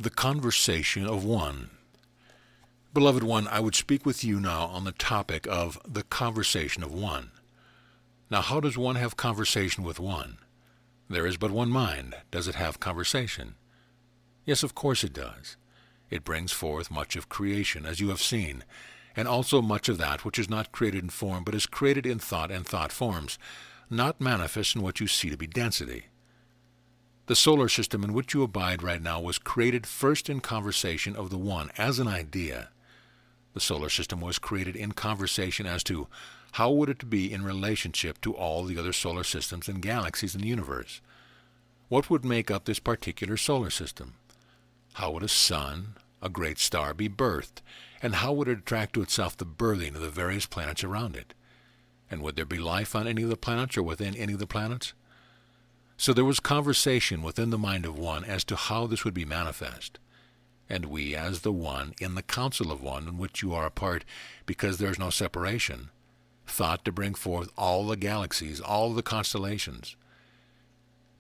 The conversation of one. Beloved one, I would speak with you now on the topic of the conversation of one. Now, how does one have conversation with one? There is but one mind. Does it have conversation? Yes, of course it does. It brings forth much of creation, as you have seen, and also much of that which is not created in form, but is created in thought and thought forms, not manifest in what you see to be density. The solar system in which you abide right now was created first in conversation of the one, as an idea. The solar system was created in conversation as to how would it be in relationship to all the other solar systems and galaxies in the universe. What would make up this particular solar system? How would a sun, a great star, be birthed, and how would it attract to itself the birthing of the various planets around it? And would there be life on any of the planets or within any of the planets? So there was conversation within the mind of one as to how this would be manifest. And we, as the one, in the council of one, in which you are a part, because there is no separation, thought to bring forth all the galaxies, all the constellations.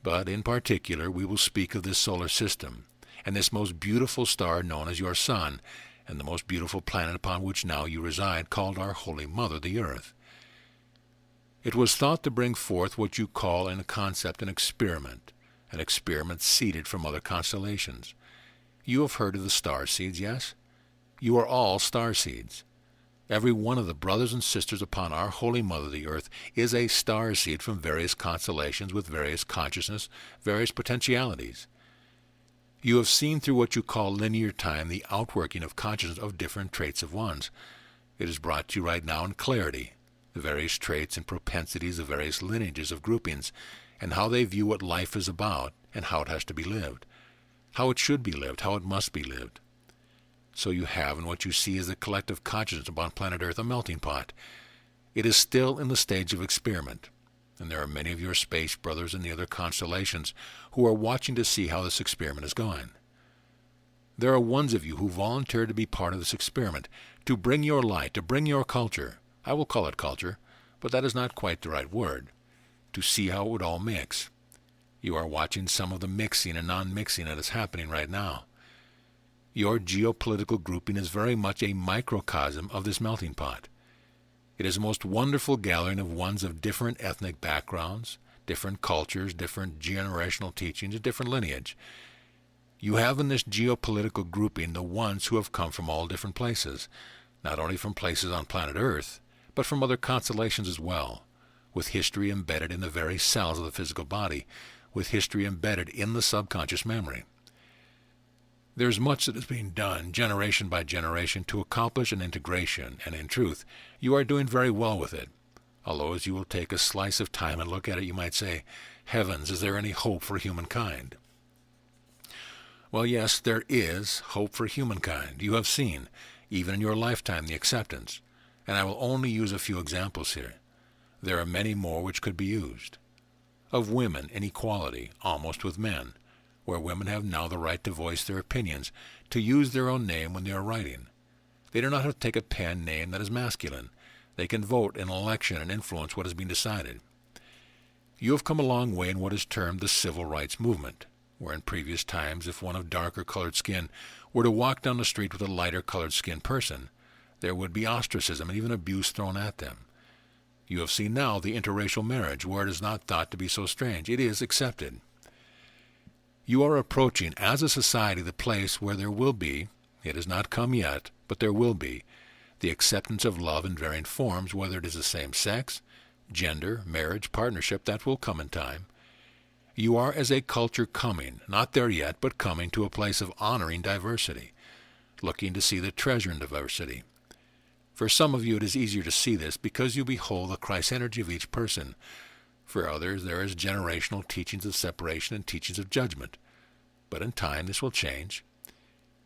But in particular, we will speak of this solar system, and this most beautiful star known as your sun, and the most beautiful planet upon which now you reside, called our Holy Mother, the Earth. It was thought to bring forth what you call in a concept an experiment seeded from other constellations. You have heard of the star seeds, yes? You are all star seeds. Every one of the brothers and sisters upon our Holy Mother, the Earth, is a star seed from various constellations with various consciousness, various potentialities. You have seen through what you call linear time the outworking of consciousness of different traits of ones. It is brought to you right now in clarity, the various traits and propensities of various lineages of groupings, and how they view what life is about, and how it has to be lived, how it should be lived, how it must be lived. So you have in what you see as the collective consciousness upon planet Earth a melting pot. It is still in the stage of experiment, and there are many of your space brothers in the other constellations who are watching to see how this experiment is going. There are ones of you who volunteered to be part of this experiment, to bring your light, to bring your culture. I will call it culture, but that is not quite the right word, to see how it would all mix. You are watching some of the mixing and non-mixing that is happening right now. Your geopolitical grouping is very much a microcosm of this melting pot. It is a most wonderful gathering of ones of different ethnic backgrounds, different cultures, different generational teachings, a different lineage. You have in this geopolitical grouping the ones who have come from all different places, not only from places on planet Earth, but from other constellations as well, with history embedded in the very cells of the physical body, with history embedded in the subconscious memory. There is much that is being done, generation by generation, to accomplish an integration, and in truth, you are doing very well with it. Although as you will take a slice of time and look at it, you might say, "Heavens, is there any hope for humankind?" Well, yes, there is hope for humankind. You have seen, even in your lifetime, the acceptance, and I will only use a few examples here. There are many more which could be used. Of women in equality, almost with men, where women have now the right to voice their opinions, to use their own name when they are writing. They do not have to take a pen name that is masculine. They can vote in an election and influence what is being decided. You have come a long way in what is termed the civil rights movement, where in previous times if one of darker colored skin were to walk down the street with a lighter colored skinned person, there would be ostracism and even abuse thrown at them. You have seen now the interracial marriage, where it is not thought to be so strange. It is accepted. You are approaching, as a society, the place where there will be, it has not come yet, but there will be, the acceptance of love in varying forms, whether it is the same sex, gender, marriage, partnership, that will come in time. You are as a culture coming, not there yet, but coming to a place of honoring diversity, looking to see the treasure in diversity. For some of you it is easier to see this because you behold the Christ energy of each person. For others there is generational teachings of separation and teachings of judgment. But in time this will change.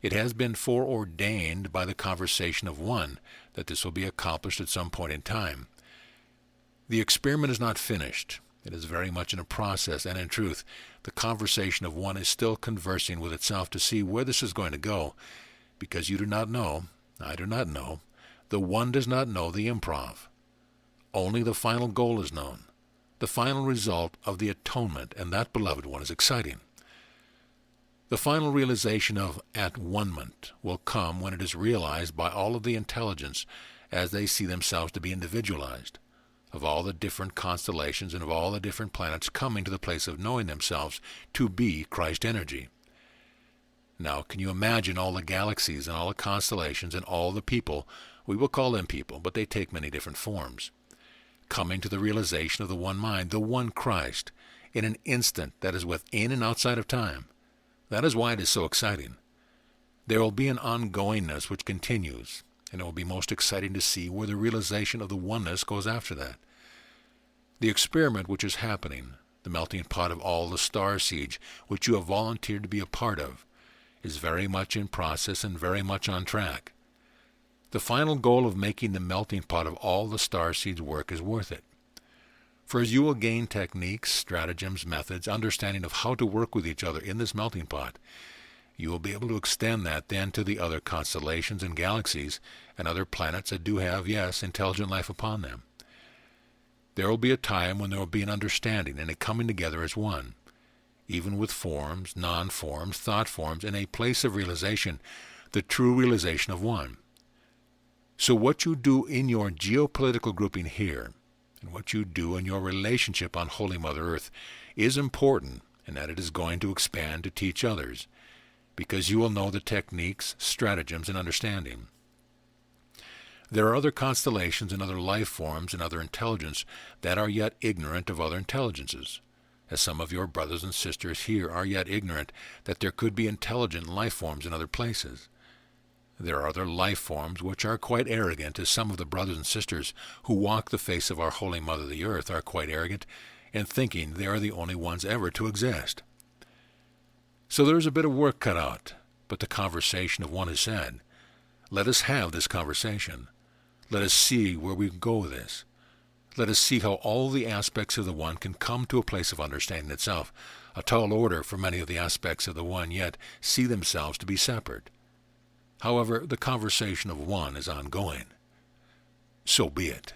It has been foreordained by the conversation of one that this will be accomplished at some point in time. The experiment is not finished. It is very much in a process, and in truth, the conversation of one is still conversing with itself to see where this is going to go, because you do not know, I do not know, the one does not know the improv. Only the final goal is known, the final result of the atonement, and that, beloved one, is exciting. The final realization of at-one-ment will come when it is realized by all of the intelligence as they see themselves to be individualized, of all the different constellations and of all the different planets coming to the place of knowing themselves to be Christ energy. Now, can you imagine all the galaxies and all the constellations and all the people, we will call them people, but they take many different forms, coming to the realization of the one mind, the one Christ, in an instant that is within and outside of time? That is why it is so exciting. There will be an ongoingness which continues, and it will be most exciting to see where the realization of the oneness goes after that. The experiment which is happening, the melting pot of all the star seeds which you have volunteered to be a part of, is very much in process and very much on track. The final goal of making the melting pot of all the star seeds work is worth it. For as you will gain techniques, stratagems, methods, understanding of how to work with each other in this melting pot, you will be able to extend that then to the other constellations and galaxies and other planets that do have, yes, intelligent life upon them. There will be a time when there will be an understanding and a coming together as one, even with forms, non-forms, thought forms, in a place of realization, the true realization of one. So what you do in your geopolitical grouping here, and what you do in your relationship on Holy Mother Earth, is important, and that it is going to expand to teach others, because you will know the techniques, stratagems, and understanding. There are other constellations and other life forms and other intelligence that are yet ignorant of other intelligences, as some of your brothers and sisters here are yet ignorant that there could be intelligent life forms in other places. There are other life forms which are quite arrogant, as some of the brothers and sisters who walk the face of our Holy Mother the Earth are quite arrogant in thinking they are the only ones ever to exist. So there is a bit of work cut out, but the conversation of one is said. Let us have this conversation. Let us see where we can go with this. Let us see how all the aspects of the one can come to a place of understanding itself, a tall order for many of the aspects of the one yet see themselves to be separate. However, the conversation of one is ongoing. So be it.